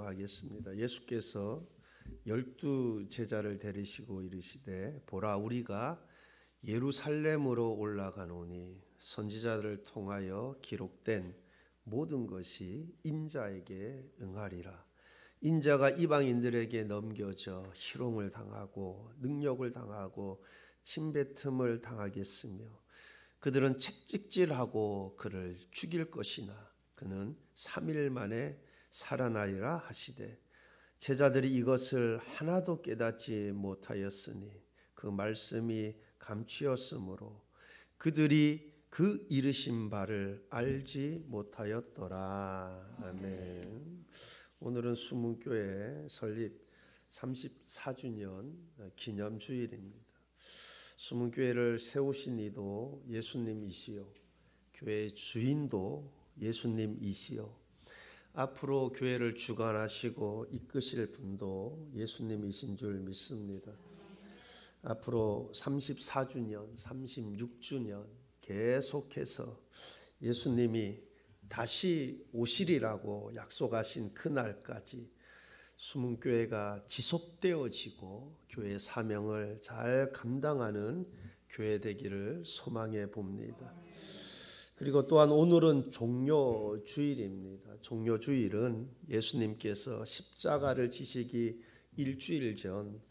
기도하겠습니다. 예수께서 12 제자를 데리시고 이르시되 보라 우리가 예루살렘으로 올라가노니 선지자들을 통하여 기록된 모든 것이 인자에게 응하리라. 인자가 이방인들에게 넘겨져 희롱을 당하고 능욕을 당하고 침뱉음을 당하겠으며 그들은 채찍질하고 그를 죽일 것이나 그는 3일 만에 살아나리라 하시되 제자들이 이것을 하나도 깨닫지 못하였으니 그 말씀이 감추었으므로 그들이 그 이르신 바를 알지 못하였더라. 아멘. 오늘은 수문교회 설립 34주년 기념주일입니다. 수문교회를 세우신 이도 예수님이시요 교회의 주인도 예수님이시요 앞으로 교회를 주관하시고 이끄실 분도 예수님이신 줄 믿습니다. 앞으로 34주년, 36주년 계속해서 예수님이 다시 오시리라고 약속하신 그날까지 수문교회가 지속되어지고 교회의 사명을 잘 감당하는 교회 되기를 소망해 봅니다. 그리고 또한 오늘은 종료주일입니다. 종료주일은 예수님께서 십자가를 지시기 일주일 전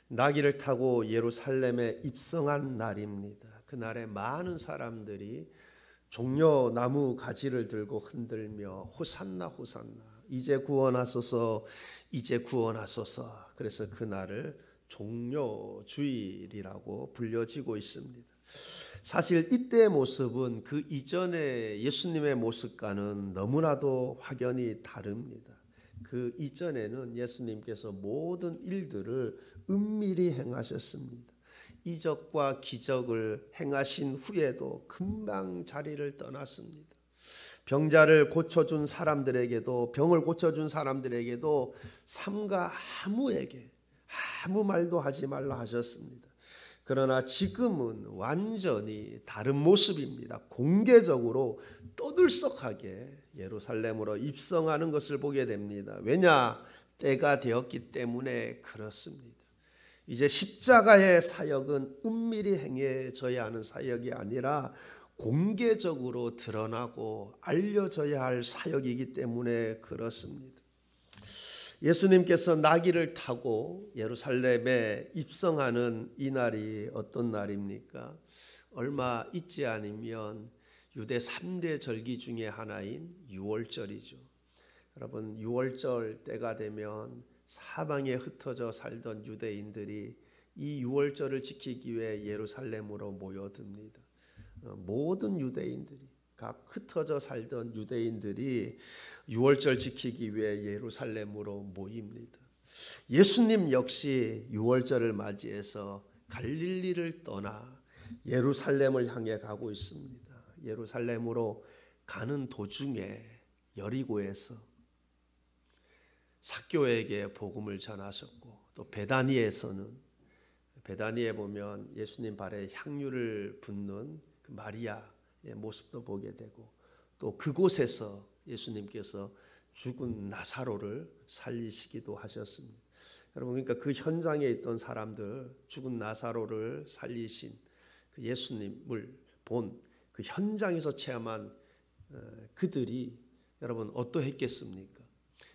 나귀를 타고 예루살렘에 입성한 날입니다. 그날에 많은 사람들이 종려나무 가지를 들고 흔들며 호산나 호산나 이제 구원하소서 이제 구원하소서. 그래서 그날을 종료주일이라고 불려지고 있습니다. 사실 이때의 모습은 그 이전의 예수님의 모습과는 너무나도 확연히 다릅니다. 그 이전에는 예수님께서 모든 일들을 은밀히 행하셨습니다. 이적과 기적을 행하신 후에도 금방 자리를 떠났습니다. 병자를 고쳐준 사람들에게도 병을 고쳐준 사람들에게도 삼가 아무에게 아무 말도 하지 말라 하셨습니다. 그러나 지금은 완전히 다른 모습입니다. 공개적으로 떠들썩하게 예루살렘으로 입성하는 것을 보게 됩니다. 왜냐? 때가 되었기 때문에 그렇습니다. 이제 십자가의 사역은 은밀히 행해져야 하는 사역이 아니라 공개적으로 드러나고 알려져야 할 사역이기 때문에 그렇습니다. 예수님께서 나귀를 타고 예루살렘에 입성하는 이 날이 어떤 날입니까? 얼마 있지 않으면 유대 3대 절기 중에 하나인 유월절이죠. 여러분, 유월절 때가 되면 사방에 흩어져 살던 유대인들이 이 유월절을 지키기 위해 예루살렘으로 모여듭니다. 모든 유대인들이 각 흩어져 살던 유대인들이 유월절 지키기 위해 예루살렘으로 모입니다. 예수님 역시 유월절을 맞이해서 갈릴리를 떠나 예루살렘을 향해 가고 있습니다. 예루살렘으로 가는 도중에 여리고에서 삭개오에게 복음을 전하셨고 또 베다니에서는 베다니에 보면 예수님 발에 향유를 붓는 그 마리아의 모습도 보게 되고 또 그곳에서 예수님께서 죽은 나사로를 살리시기도 하셨습니다. 여러분, 그러니까 그 현장에 있던 사람들, 죽은 나사로를 살리신 그 예수님을 본 그 현장에서 체험한 그들이 여러분 어떠했겠습니까?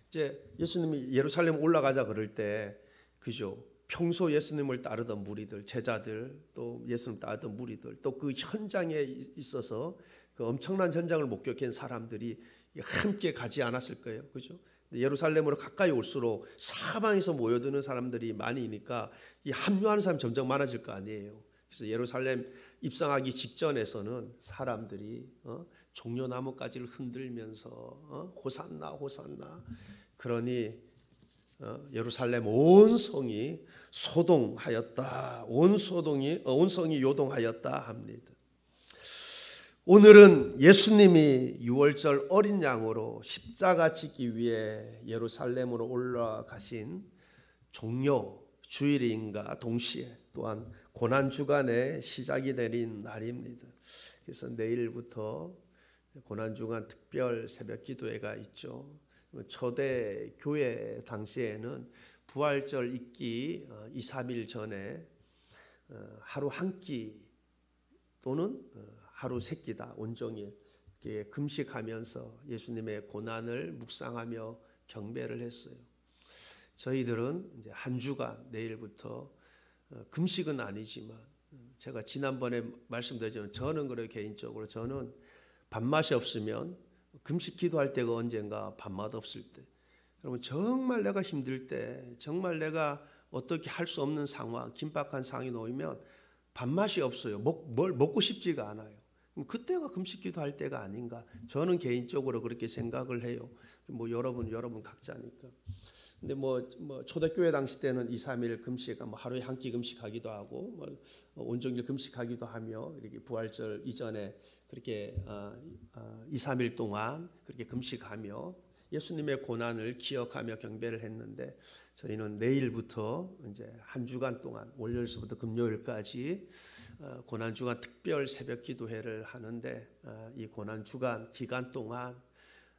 이제 예수님이 예루살렘 올라가자 그럴 때 그죠? 평소 예수님을 따르던 무리들, 제자들, 또 예수님 따르던 무리들, 또 그 현장에 있어서 그 엄청난 현장을 목격한 사람들이 함께 가지 않았을 거예요, 그죠? 예루살렘으로 가까이 올수록 사방에서 모여드는 사람들이 많으니까 이 합류하는 사람이 점점 많아질 거 아니에요. 그래서 예루살렘 입성하기 직전에서는 사람들이 종려나무가지를 흔들면서 호산나 호산나 그러니 예루살렘 온 성이 소동하였다. 온 성이 요동하였다 합니다. 오늘은 예수님이 유월절 어린 양으로 십자가 지기 위해 예루살렘으로 올라가신 종료 주일인가 동시에 또한 고난주간의 시작이 되는 날입니다. 그래서 내일부터 고난주간 특별 새벽기도회가 있죠. 초대 교회 당시에는 부활절 있기 2, 3일 전에 하루 한 끼 또는 하루 세 끼다 온종일 이렇게 금식하면서 예수님의 고난을 묵상하며 경배를 했어요. 저희들은 이제 한 주간 내일부터 금식은 아니지만 제가 지난번에 말씀드렸지만 저는 그래요. 개인적으로 저는 밥맛이 없으면 금식 기도할 때가 언젠가 밥맛 없을 때, 여러분 정말 내가 힘들 때, 정말 내가 어떻게 할 수 없는 상황, 긴박한 상황이 놓이면 밥맛이 없어요. 뭘 먹고 싶지가 않아요. 그때가 금식 기도할 때가 아닌가. 저는 개인적으로 그렇게 생각을 해요. 뭐 여러분 각자니까. 근데 뭐 초대교회 당시 때는 2, 3일 금식, 뭐 하루에 한 끼 금식하기도 하고, 뭐 온종일 금식하기도 하며 이렇게 부활절 이전에 그렇게 2, 3일 동안 그렇게 금식하며 예수님의 고난을 기억하며 경배를 했는데, 저희는 내일부터 이제 한 주간 동안 월요일서부터 금요일까지 고난 주간 특별 새벽 기도회를 하는데, 이 고난 주간 기간 동안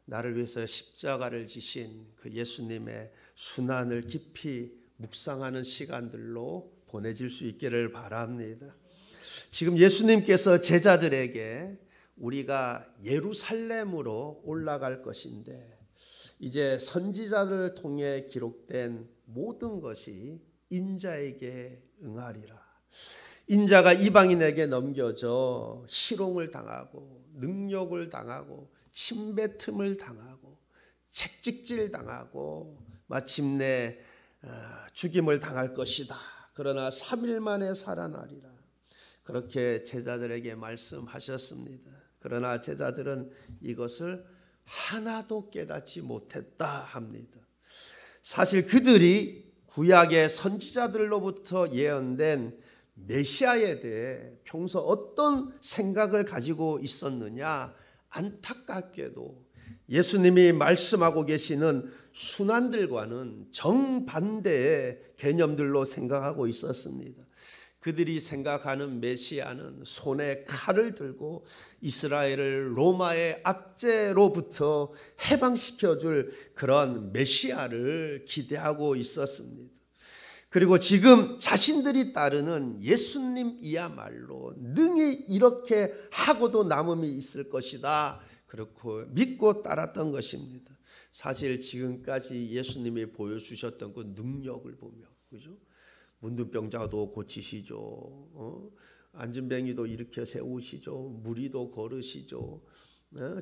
나를 위해서 십자가를 지신 그 예수님의 순환을 깊이 묵상하는 시간들로 보내질 수 있기를 바랍니다. 지금 예수님께서 제자들에게 우리가 예루살렘으로 올라갈 것인데, 이제 선지자들을 통해 기록된 모든 것이 인자에게 응하리라. 인자가 이방인에게 넘겨져 희롱을 당하고 능욕을 당하고 침뱉음을 당하고 채찍질 당하고 마침내 죽임을 당할 것이다. 그러나 3일 만에 살아나리라. 그렇게 제자들에게 말씀하셨습니다. 그러나 제자들은 이것을 하나도 깨닫지 못했다 합니다. 사실 그들이 구약의 선지자들로부터 예언된 메시아에 대해 평소 어떤 생각을 가지고 있었느냐, 안타깝게도 예수님이 말씀하고 계시는 순환들과는 정반대의 개념들로 생각하고 있었습니다. 그들이 생각하는 메시아는 손에 칼을 들고 이스라엘을 로마의 압제로부터 해방시켜줄 그런 메시아를 기대하고 있었습니다. 그리고 지금 자신들이 따르는 예수님이야말로 능히 이렇게 하고도 남음이 있을 것이다, 그렇고 믿고 따랐던 것입니다. 사실 지금까지 예수님이 보여주셨던 그 능력을 보며, 그죠? 문둥병자도 고치시죠. 안진뱅이도 일으켜 세우시죠. 무리도 걸으시죠.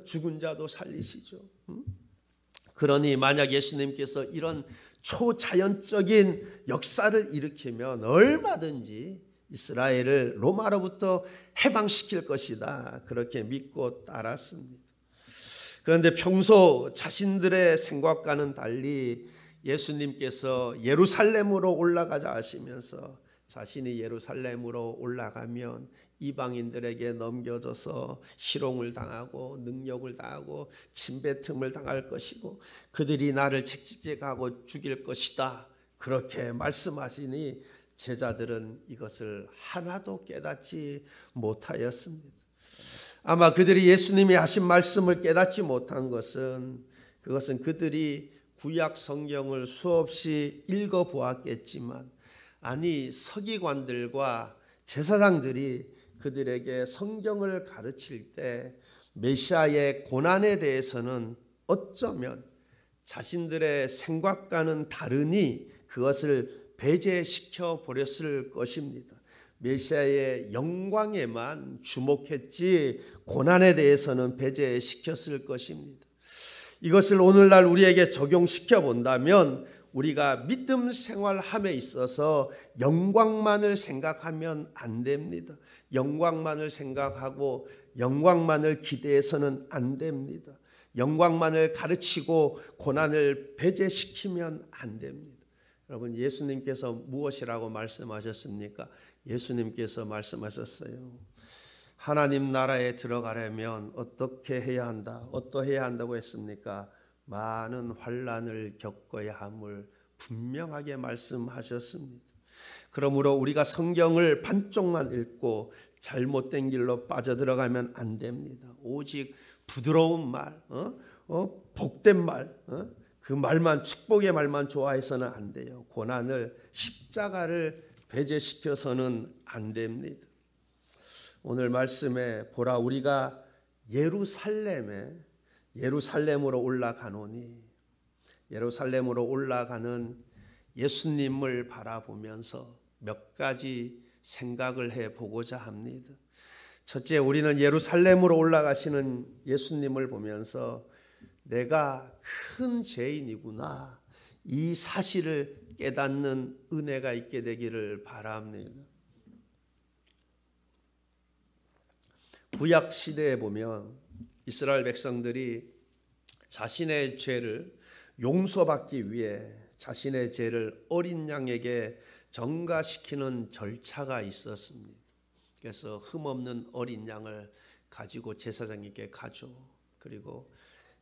죽은 자도 살리시죠. 그러니 만약 예수님께서 이런 초자연적인 역사를 일으키면 얼마든지 이스라엘을 로마로부터 해방시킬 것이다, 그렇게 믿고 따랐습니다. 그런데 평소 자신들의 생각과는 달리 예수님께서 예루살렘으로 올라가자 하시면서 자신이 예루살렘으로 올라가면 이방인들에게 넘겨져서 희롱을 당하고 능욕을 당하고 침뱉음을 당할 것이고 그들이 나를 채찍질하고 죽일 것이다, 그렇게 말씀하시니 제자들은 이것을 하나도 깨닫지 못하였습니다. 아마 그들이 예수님이 하신 말씀을 깨닫지 못한 것은 그들이 구약 성경을 수없이 읽어보았겠지만, 아니 서기관들과 제사장들이 그들에게 성경을 가르칠 때 메시아의 고난에 대해서는 어쩌면 자신들의 생각과는 다르니 그것을 배제시켜 버렸을 것입니다. 메시아의 영광에만 주목했지 고난에 대해서는 배제시켰을 것입니다. 이것을 오늘날 우리에게 적용시켜 본다면 우리가 믿음 생활함에 있어서 영광만을 생각하면 안 됩니다. 영광만을 생각하고 영광만을 기대해서는 안 됩니다. 영광만을 가르치고 고난을 배제시키면 안 됩니다. 여러분, 예수님께서 무엇이라고 말씀하셨습니까? 예수님께서 말씀하셨어요. 하나님 나라에 들어가려면 어떻게 해야 한다, 어떠해야 한다고 했습니까? 많은 환난을 겪어야 함을 분명하게 말씀하셨습니다. 그러므로 우리가 성경을 반쪽만 읽고 잘못된 길로 빠져들어가면 안 됩니다. 오직 부드러운 말, 복된 말, 그 말만, 축복의 말만 좋아해서는 안 돼요. 고난을, 십자가를 배제시켜서는 안 됩니다. 오늘 말씀에 보라, 우리가 예루살렘으로 올라가노니, 예루살렘으로 올라가는 예수님을 바라보면서 몇 가지 생각을 해보고자 합니다. 첫째, 우리는 예루살렘으로 올라가시는 예수님을 보면서 내가 큰 죄인이구나, 이 사실을 깨닫는 은혜가 있게 되기를 바랍니다. 구약 시대에 보면 이스라엘 백성들이 자신의 죄를 용서받기 위해 자신의 죄를 어린 양에게 전가시키는 절차가 있었습니다. 그래서 흠없는 어린 양을 가지고 제사장에게 가죠. 그리고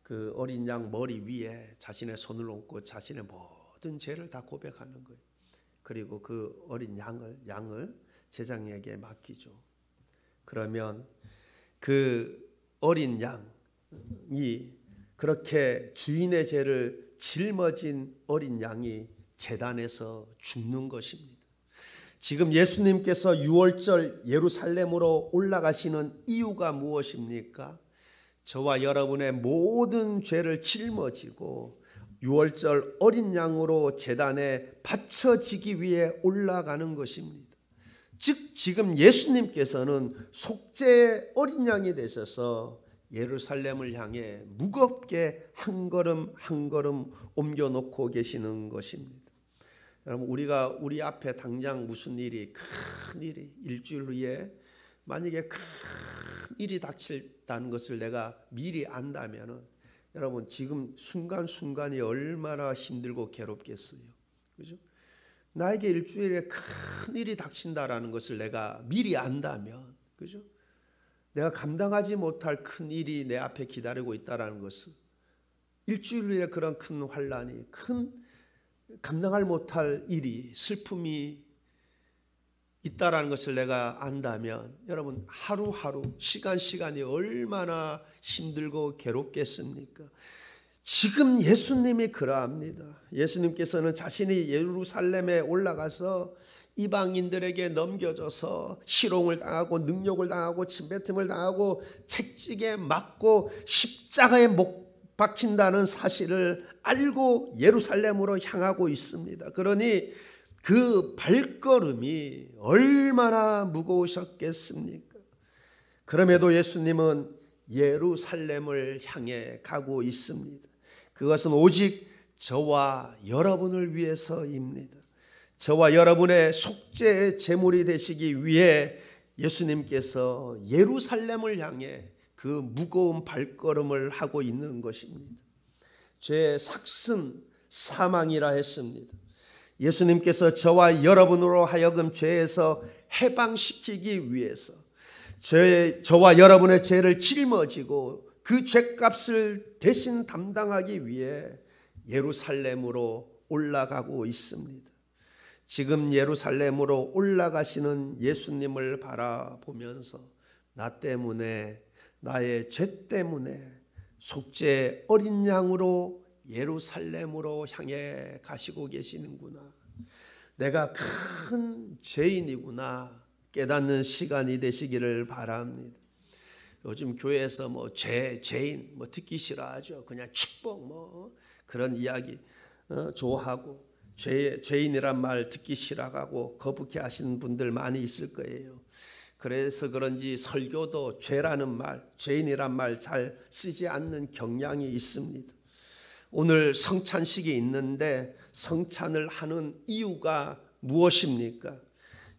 그 어린 양 머리 위에 자신의 손을 얹고 자신의 모든 죄를 다 고백하는 거예요. 그리고 그 어린 양을 제사장에게 맡기죠. 그러면 그 어린 양이, 그렇게 주인의 죄를 짊어진 어린 양이 제단에서 죽는 것입니다. 지금 예수님께서 유월절 예루살렘으로 올라가시는 이유가 무엇입니까? 저와 여러분의 모든 죄를 짊어지고 유월절 어린 양으로 제단에 바쳐지기 위해 올라가는 것입니다. 즉 지금 예수님께서는 속죄의 어린 양이 되셔서 예루살렘을 향해 무겁게 한 걸음 한 걸음 옮겨놓고 계시는 것입니다. 여러분, 우리 앞에 당장 무슨 일이, 큰 일이 일주일 후에 만약에 큰 일이 닥칠다는 것을 내가 미리 안다면은, 여러분 지금 순간순간이 얼마나 힘들고 괴롭겠어요. 그죠? 나에게 일주일에 큰 일이 닥친다라는 것을 내가 미리 안다면, 그죠? 내가 감당하지 못할 큰 일이 내 앞에 기다리고 있다라는 것을, 일주일 후에 그런 큰 환난이, 감당할 못할 일이, 슬픔이 있다라는 것을 내가 안다면, 여러분 하루하루, 시간이 얼마나 힘들고 괴롭겠습니까? 지금 예수님이 그러합니다. 예수님께서는 자신이 예루살렘에 올라가서 이방인들에게 넘겨져서 희롱을 당하고 능욕을 당하고 침뱉음을 당하고 채찍에 맞고 십자가에 못 박힌다는 사실을 알고 예루살렘으로 향하고 있습니다. 그러니 그 발걸음이 얼마나 무거우셨겠습니까? 그럼에도 예수님은 예루살렘을 향해 가고 있습니다. 그것은 오직 저와 여러분을 위해서입니다. 저와 여러분의 속죄의 제물이 되시기 위해 예수님께서 예루살렘을 향해 그 무거운 발걸음을 하고 있는 것입니다. 죄의 삭슨 사망이라 했습니다. 예수님께서 저와 여러분으로 하여금 죄에서 해방시키기 위해서 저와 여러분의 죄를 짊어지고 그 죄값을 대신 담당하기 위해 예루살렘으로 올라가고 있습니다. 지금 예루살렘으로 올라가시는 예수님을 바라보면서 나 때문에, 나의 죄 때문에 속죄 어린 양으로 예루살렘으로 향해 가시고 계시는구나, 내가 큰 죄인이구나 깨닫는 시간이 되시기를 바랍니다. 요즘 교회에서 죄인 듣기 싫어하죠. 그냥 축복 그런 이야기 좋아하고, 죄인이란 말 듣기 싫어하고 거북해 하시는 분들 많이 있을 거예요. 그래서 그런지 설교도 죄라는 말, 죄인이란 말 잘 쓰지 않는 경향이 있습니다. 오늘 성찬식이 있는데 성찬을 하는 이유가 무엇입니까?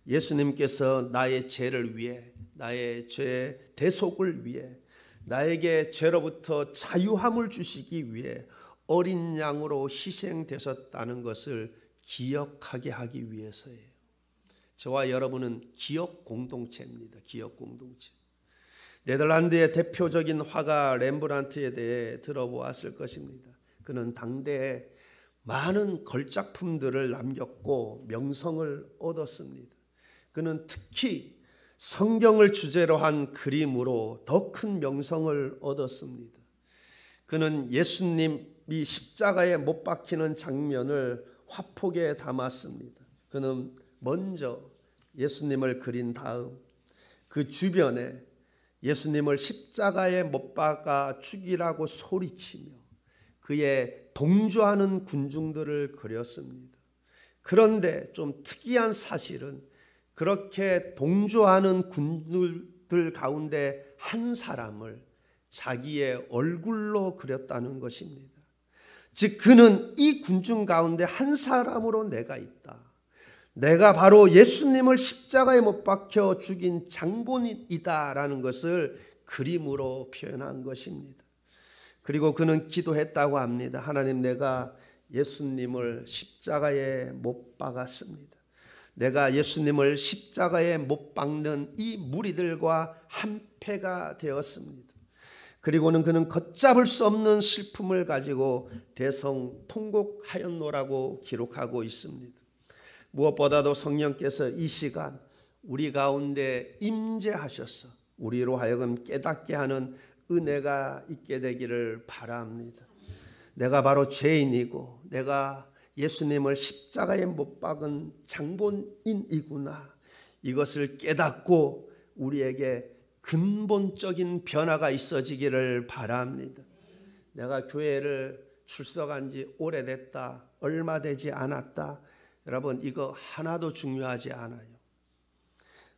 예수님께서 나의 죄를 위해, 나의 죄 대속을 위해, 나에게 죄로부터 자유함을 주시기 위해 어린 양으로 희생되셨다는 것을 기억하게 하기 위해서예요. 저와 여러분은 기억 공동체입니다. 기억 공동체. 네덜란드의 대표적인 화가 렘브란트에 대해 들어보았을 것입니다. 그는 당대에 많은 걸작품들을 남겼고 명성을 얻었습니다. 그는 특히 성경을 주제로 한 그림으로 더 큰 명성을 얻었습니다. 그는 예수님의 이 십자가에 못 박히는 장면을 화폭에 담았습니다. 그는 먼저 예수님을 그린 다음 그 주변에 예수님을 십자가에 못 박아 죽이라고 소리치며 그의 동조하는 군중들을 그렸습니다. 그런데 좀 특이한 사실은 그렇게 동조하는 군중들 가운데 한 사람을 자기의 얼굴로 그렸다는 것입니다. 즉 그는 이 군중 가운데 한 사람으로 내가 있다. 내가 바로 예수님을 십자가에 못 박혀 죽인 장본이다라는 것을 그림으로 표현한 것입니다. 그리고 그는 기도했다고 합니다. 하나님, 내가 예수님을 십자가에 못 박았습니다. 내가 예수님을 십자가에 못 박는 이 무리들과 한패가 되었습니다. 그리고는 그는 걷잡을 수 없는 슬픔을 가지고 대성통곡하였노라고 기록하고 있습니다. 무엇보다도 성령께서 이 시간 우리 가운데 임재하셔서 우리로 하여금 깨닫게 하는 은혜가 있게 되기를 바랍니다. 내가 바로 죄인이고 내가 예수님을 십자가에 못 박은 장본인이구나. 이것을 깨닫고 우리에게 근본적인 변화가 있어지기를 바랍니다. 내가 교회를 출석한 지 오래됐다, 얼마 되지 않았다. 여러분, 이거 하나도 중요하지 않아요.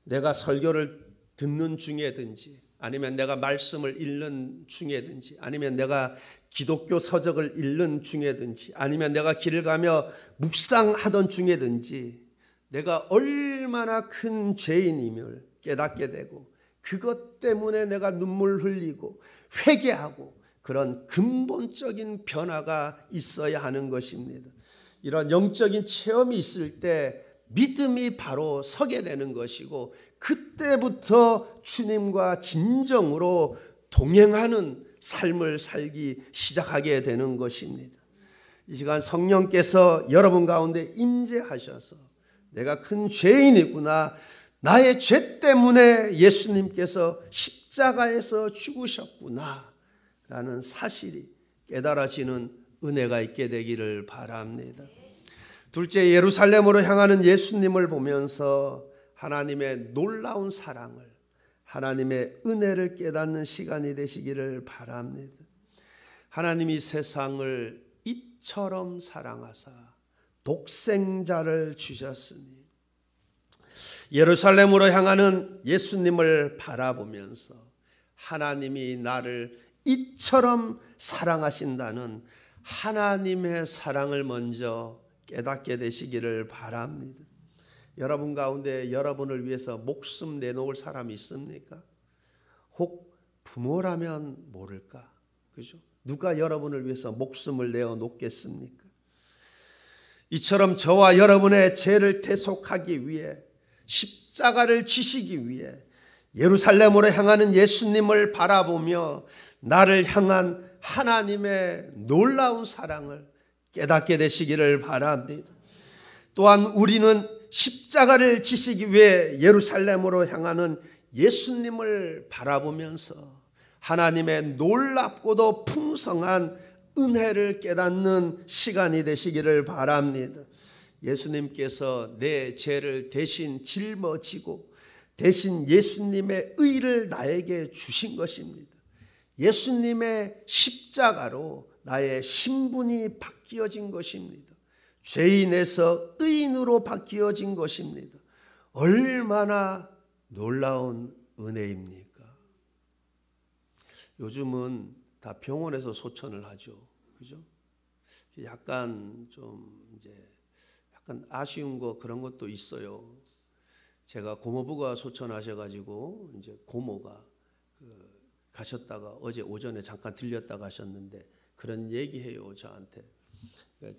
내가 설교를 듣는 중에든지 아니면 내가 말씀을 읽는 중에든지 아니면 내가 기독교 서적을 읽는 중에든지 아니면 내가 길을 가며 묵상하던 중에든지 내가 얼마나 큰 죄인임을 깨닫게 되고 그것 때문에 내가 눈물 흘리고 회개하고 그런 근본적인 변화가 있어야 하는 것입니다. 이런 영적인 체험이 있을 때 믿음이 바로 서게 되는 것이고 그때부터 주님과 진정으로 동행하는 삶을 살기 시작하게 되는 것입니다. 이 시간 성령께서 여러분 가운데 임재하셔서 내가 큰 죄인이구나, 나의 죄 때문에 예수님께서 십자가에서 죽으셨구나 라는 사실이 깨달아지는 은혜가 있게 되기를 바랍니다. 둘째, 예루살렘으로 향하는 예수님을 보면서 하나님의 놀라운 사랑을, 하나님의 은혜를 깨닫는 시간이 되시기를 바랍니다. 하나님이 세상을 이처럼 사랑하사 독생자를 주셨으니 예루살렘으로 향하는 예수님을 바라보면서 하나님이 나를 이처럼 사랑하신다는 하나님의 사랑을 먼저 깨닫게 되시기를 바랍니다. 여러분 가운데 여러분을 위해서 목숨 내놓을 사람이 있습니까? 혹 부모라면 모를까? 그죠? 누가 여러분을 위해서 목숨을 내어 놓겠습니까? 이처럼 저와 여러분의 죄를 대속하기 위해 십자가를 지시기 위해 예루살렘으로 향하는 예수님을 바라보며 나를 향한 하나님의 놀라운 사랑을 깨닫게 되시기를 바랍니다. 또한 우리는 십자가를 지시기 위해 예루살렘으로 향하는 예수님을 바라보면서 하나님의 놀랍고도 풍성한 은혜를 깨닫는 시간이 되시기를 바랍니다. 예수님께서 내 죄를 대신 짊어지고 대신 예수님의 의를 나에게 주신 것입니다. 예수님의 십자가로 나의 신분이 바뀌어진 것입니다. 죄인에서 의인으로 바뀌어진 것입니다. 얼마나 놀라운 은혜입니까? 요즘은 다 병원에서 소천을 하죠. 그죠? 약간 아쉬운 거 그런 것도 있어요. 제가 고모부가 소천하셔가지고 이제 고모가 가셨다가 어제 오전에 잠깐 들렸다 가셨는데 그런 얘기해요 저한테.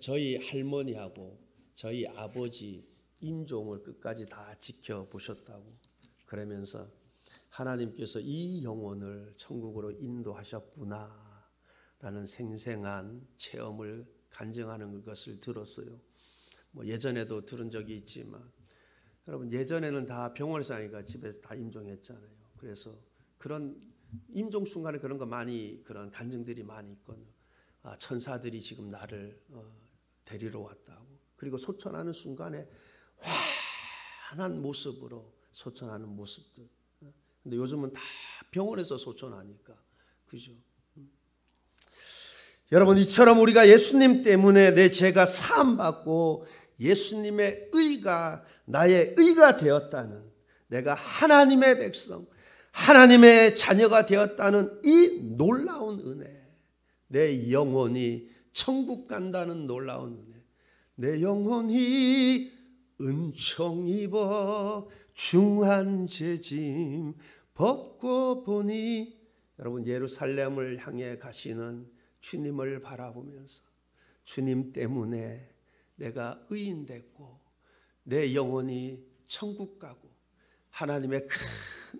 저희 할머니하고 저희 아버지 임종을 끝까지 다 지켜보셨다고 그러면서 하나님께서 이 영혼을 천국으로 인도하셨구나 라는 생생한 체험을 간증하는 것을 들었어요. 뭐 예전에도 들은 적이 있지만 여러분 예전에는 다 병원에서 하니까 집에서 다 임종했잖아요. 그래서 그런 임종 순간에 그런 거 많이 그런 간증들이 많이 있거든요. 천사들이 지금 나를 데리러 왔다고. 그리고 소천하는 순간에 환한 모습으로 소천하는 모습들. 근데 요즘은 다 병원에서 소천하니까, 그죠? 여러분, 이처럼 우리가 예수님 때문에 내 죄가 사함받고 예수님의 의가 나의 의가 되었다는, 내가 하나님의 백성, 하나님의 자녀가 되었다는 이 놀라운 은혜, 내 영혼이 천국 간다는 놀라운 은혜, 내 영혼이 은총 입어 중한 죄짐 벗고 보니. 여러분, 예루살렘을 향해 가시는 주님을 바라보면서 주님 때문에 내가 의인 됐고 내 영혼이 천국 가고 하나님의 큰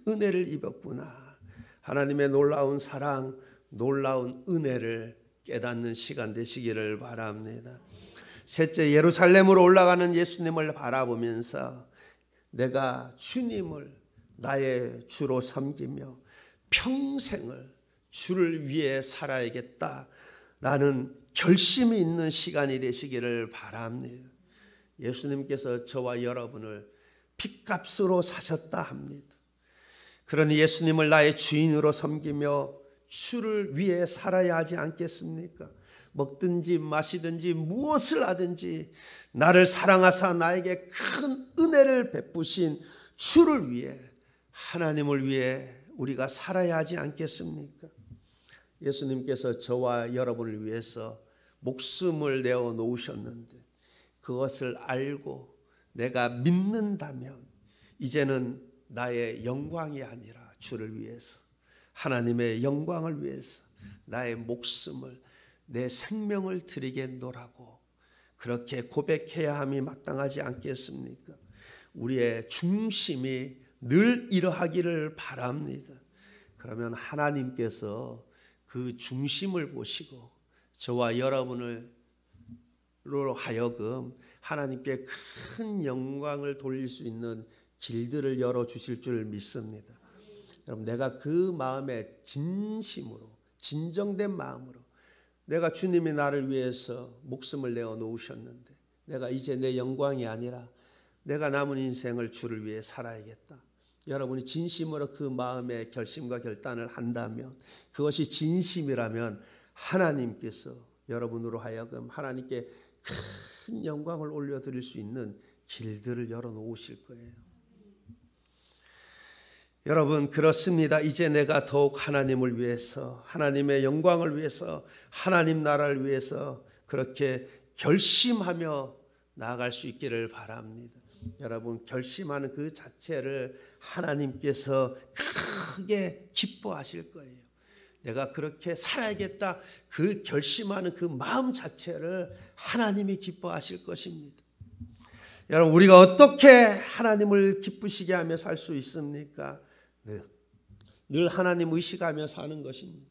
은혜를 입었구나, 하나님의 놀라운 사랑, 놀라운 은혜를 깨닫는 시간 되시기를 바랍니다. 셋째, 예루살렘으로 올라가는 예수님을 바라보면서 내가 주님을 나의 주로 섬기며 평생을 주를 위해 살아야겠다라는 결심이 있는 시간이 되시기를 바랍니다. 예수님께서 저와 여러분을 핏값으로 사셨다 합니다. 그러니 예수님을 나의 주인으로 섬기며 주를 위해 살아야 하지 않겠습니까? 먹든지 마시든지 무엇을 하든지 나를 사랑하사 나에게 큰 은혜를 베푸신 주를 위해, 하나님을 위해 우리가 살아야 하지 않겠습니까? 예수님께서 저와 여러분을 위해서 목숨을 내어 놓으셨는데 그것을 알고 내가 믿는다면 이제는 나의 영광이 아니라 주를 위해서, 하나님의 영광을 위해서 나의 목숨을, 내 생명을 드리겠노라고 그렇게 고백해야 함이 마땅하지 않겠습니까? 우리의 중심이 늘 이러하기를 바랍니다. 그러면 하나님께서 그 중심을 보시고 저와 여러분으로 하여금 하나님께 큰 영광을 돌릴 수 있는 길들을 열어주실 줄 믿습니다. 여러분, 내가 그 마음에 진심으로, 진정된 마음으로 내가 주님이 나를 위해서 목숨을 내어 놓으셨는데 내가 이제 내 영광이 아니라 내가 남은 인생을 주를 위해 살아야겠다. 여러분이 진심으로 그 마음의 결심과 결단을 한다면, 그것이 진심이라면 하나님께서 여러분으로 하여금 하나님께 큰 영광을 올려드릴 수 있는 길들을 열어놓으실 거예요. 여러분, 그렇습니다. 이제 내가 더욱 하나님을 위해서, 하나님의 영광을 위해서, 하나님 나라를 위해서 그렇게 결심하며 나아갈 수 있기를 바랍니다. 여러분, 결심하는 그 자체를 하나님께서 크게 기뻐하실 거예요. 내가 그렇게 살아야겠다, 그 결심하는 그 마음 자체를 하나님이 기뻐하실 것입니다. 여러분, 우리가 어떻게 하나님을 기쁘시게 하며 살 수 있습니까? 늘 하나님 의식하며 사는 것입니다.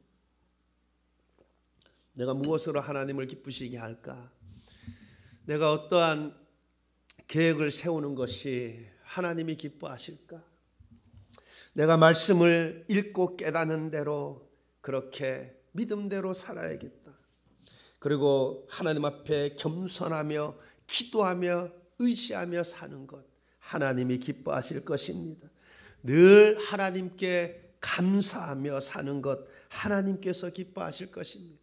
내가 무엇으로 하나님을 기쁘시게 할까? 내가 어떠한 계획을 세우는 것이 하나님이 기뻐하실까? 내가 말씀을 읽고 깨닫는 대로 그렇게 믿음대로 살아야겠다. 그리고 하나님 앞에 겸손하며 기도하며 의지하며 사는 것, 하나님이 기뻐하실 것입니다. 늘 하나님께 감사하며 사는 것, 하나님께서 기뻐하실 것입니다.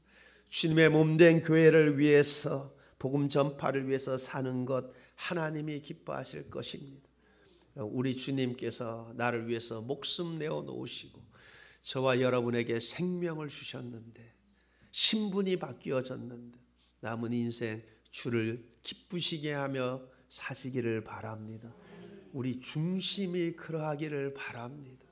주님의 몸된 교회를 위해서, 복음 전파를 위해서 사는 것, 하나님이 기뻐하실 것입니다. 우리 주님께서 나를 위해서 목숨 내어 놓으시고 저와 여러분에게 생명을 주셨는데, 신분이 바뀌어졌는데 남은 인생 주를 기쁘시게 하며 사시기를 바랍니다. 우리 중심이 그러하기를 바랍니다.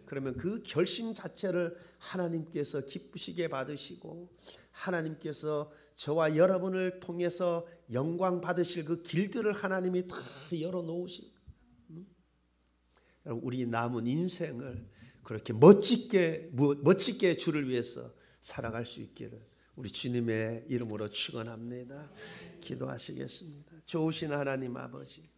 그러면 그 결심 자체를 하나님께서 기쁘시게 받으시고 하나님께서 저와 여러분을 통해서 영광 받으실 그 길들을 하나님이 다 열어놓으실 거예요. 여러분, 우리 남은 인생을 그렇게 멋지게 주를 위해서 살아갈 수 있기를 우리 주님의 이름으로 축원합니다. 기도하시겠습니다. 좋으신 하나님 아버지,